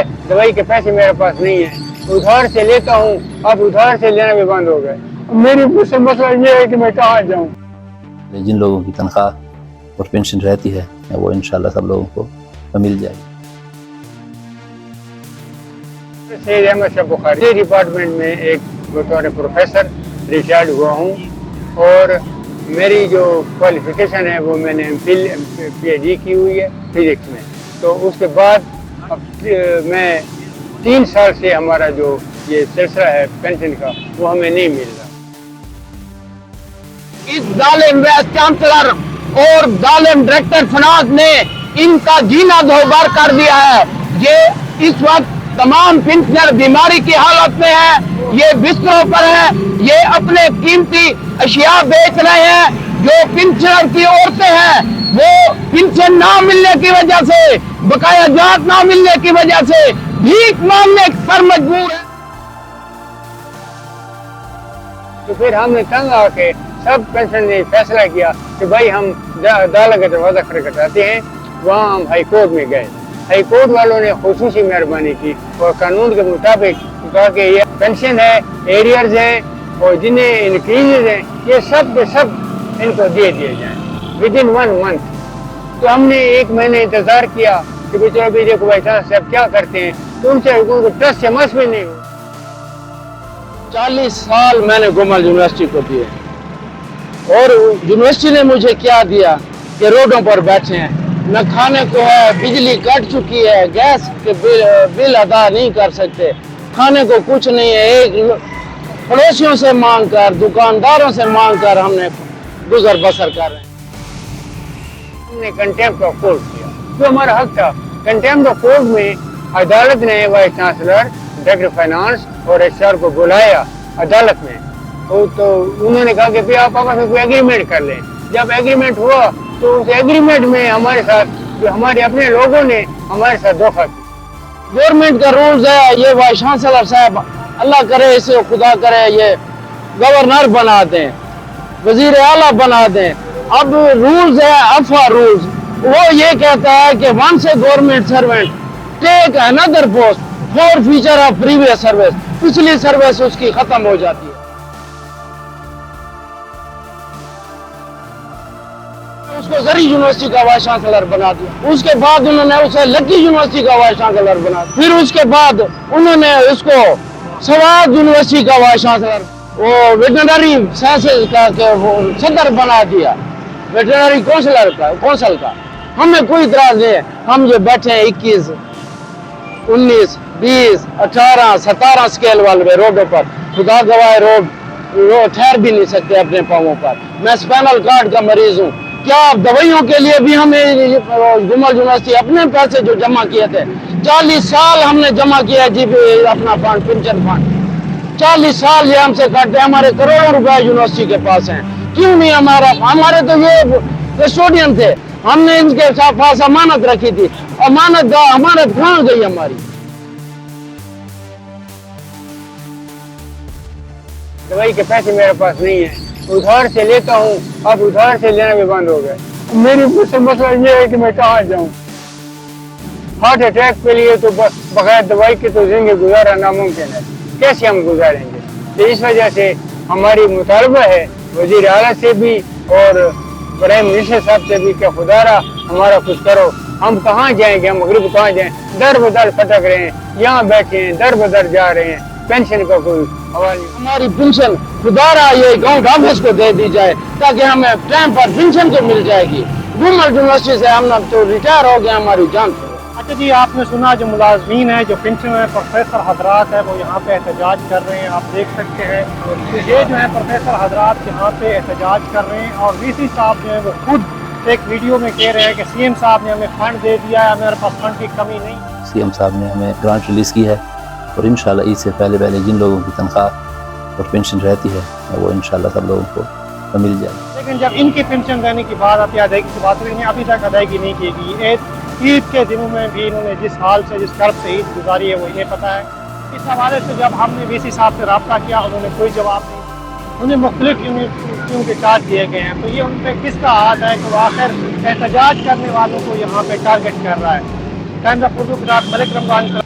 है, दवाई के पैसे मेरे पास नहीं है, उधार से लेता हूँ, अब उधार से लेना भी बंद हो गया। मेरी मुझसे मसला ये है कि मैं कहाँ जाऊँ। जिन लोगों की तनख्वाह और पेंशन रहती है वो इंशाल्लाह सब लोगों को मिल जाएगी। सैयद अहमद शाह बुखारी डिपार्टमेंट में एक बतौर प्रोफेसर रिटायर्ड हुआ हूँ और मेरी जो क्वालिफिकेशन है वो मैंने PhD की हुई है फिजिक्स में। तो उसके बाद अब मैं 3 साल से हमारा जो ये सिलसिला है पेंशन का वो हमें नहीं मिल रहा। इस जालिम वाइस चांसलर और जालिम डायरेक्टर फाइनेंस ने इनका जीना दोबार कर दिया है। ये इस वक्त तमाम पेंशनर बीमारी की हालत में है, ये बिस्तरों पर है, ये अपने कीमती अशिया बेच रहे हैं। जो पेंशनर की औरतें हैं वो पेंशन ना मिलने की वजह से, बकाया जात ना मिलने की वजह से भीख मांगने पर मजबूर है। तो फिर हमने तंग आके सब पेंशन ने फैसला किया कि भाई हम अदालत का दरवाजा खटखटाते हैं। वहाँ हम हाई कोर्ट में गए, हाई कोर्ट वालों ने खुसूसी मेहरबानी की और कानून के मुताबिक कहा कि ये पेंशन है, एरियर्स हैं और जिन्हें इंक्रीजेज हैं ये सब के सब इनको दे दिए जाएं विदिन 1 मंथ। तो हमने 1 महीने इंतजार किया कि भाई चलो भी देखो भाई साहब क्या करते हैं, तो उनसे उनको ट्रस्ट से मस भी नहीं हुआ। 40 साल मैंने गुमल यूनिवर्सिटी को दिए और यूनिवर्सिटी ने मुझे क्या दिया कि रोडों पर बैठे हैं, न खाने को है, बिजली कट चुकी है, गैस के बिल अदा नहीं कर सकते, खाने को कुछ नहीं है। एक पड़ोसियों से मांग कर, दुकानदारों से मांग कर हमने गुजर बसर कर रहे हैं। हमने कंटेम्प्ट ऑफ कोर्ट किया, जो हमारा हक था। कंटेम्प्ट ऑफ कोर्ट में अदालत ने वाइस चांसलर, डायरेक्टर फाइनेंस और HR को बुलाया अदालत में। तो उन्होंने कहा कि आप आपस में कोई एग्रीमेंट कर लें। जब एग्रीमेंट हुआ तो उस एग्रीमेंट में हमारे साथ जो हमारे अपने लोगों ने हमारे साथ धोखा किया। गवर्नमेंट का रूल्स है, ये वाइस चांसलर साहब अल्लाह करे इसे खुदा करे ये गवर्नर बना दें, वजीर आला बना दें। अब रूल्स है अफवा रूल्स, वो ये कहता है कि once a government servant take another post for future of previous service, पिछली सर्विस उसकी खत्म हो जाती है। उसको जरी यूनिवर्सिटी का वाइस चांसलर बना दिया, उसके बाद उन्होंने उसे लकी यूनिवर्सिटी का वाइस चांसलर बना दिया, फिर उसके बाद उन्होंने उसको सवाद यूनिवर्सिटी का वाइस चांसलर, वो वेटरनरी साइंसेज का वो सदर बना दिया, वेटरनरी कौंसिल का। हमें कोई इतराज नहीं है, हम जो बैठे हैं 21, 19, 20, 18, 17 स्केल वाले रोडों पर, खुदा गवाह रोड ठहर भी नहीं सकते अपने पाँवों पर। मैं स्पाइनल कार्ड का मरीज हूँ, क्या दवाइयों के लिए भी हमें गुमल यूनिवर्सिटी अपने पैसे जो जमा किए थे, 40 साल हमने जमा किया जी अपना फंड, पेंशन फंड, 40 साल ये हमसे काटते हैं। हमारे करोड़ों रुपए यूनिवर्सिटी के पास हैं, क्यों नहीं हमारे तो ये कस्टोडियन थे, हमने इनके पास अमानत रखी थी, अमानत कहाँ गई हमारी। दवाई के पैसे मेरे पास नहीं है, उधार से लेता हूँ, अब उधार से लेना भी बंद हो गया। मेरी मुझसे मसला ये है कि मैं कहाँ जाऊँ। हार्ट अटैक के लिए तो बस बगैर दवाई के तो जिंदगी गुजारा नामुमकिन है, कैसे हम गुजारेंगे। तो इस वजह से हमारी मुतालबा है वजीर आला से भी और प्राइम मिनिस्टर साहब से भी कि खुदारा हमारा कुछ करो। हम कहाँ जाएंगे, हम मगरिब कहाँ जाएं, दर बदर फटक रहे हैं, यहाँ बैठे हैं, दर बदर जा रहे हैं, पेंशन का कोई हवाला नहीं। हमारी पेंशन खुदारा ये गाँव ऑफिस को दे दी जाए ताकि हमें टाइम पर पेंशन को मिल जाएगी। गुमल यूनिवर्सिटी से हम तो रिटायर हो गए, हमारी जान। अच्छा जी, आपने सुना जो मुलाजमीन है, जो पेंशन है, प्रोफेसर हजरात है, वो यहाँ पे एहतजाज कर रहे हैं, आप देख सकते हैं। ये जो है प्रोफेसर हजरात यहाँ पे एहतजाज कर रहे हैं और VC साहब जो है वो खुद एक वीडियो में कह रहे हैं कि CM साहब ने हमें फंड दे दिया है, हमारे पास फंड की कमी नहीं। CM साहब ने हमें ग्रांट रिलीज़ की है और इंशाल्लाह ईद से पहले जिन लोगों की तनख्वाह और पेंशन रहती है वो इंशाल्लाह सब लोगों को मिल जाएगी। लेकिन जब इनकी पेंशन देने की बात आती है, अदायगी की बात आती है, अभी तक अदायगी नहीं की गई। ईद के दिनों में भी इन्होंने जिस हाल से, जिस कर्ब से ईद गुजारी है वो इन्हें पता है। इस हवाले से जब हमने VC साहब से रब्ता किया, उन्होंने कोई जवाब नहीं। उन्हें मुख्तलिफ यूनिवर्सिटियों के चार्ज दिए गए हैं, तो ये उन पर किसका हाथ है कि वो आखिर एहतजाज करने वालों को यहाँ पे टारगेट कर रहा है। Camera photograph Malik Ramzan.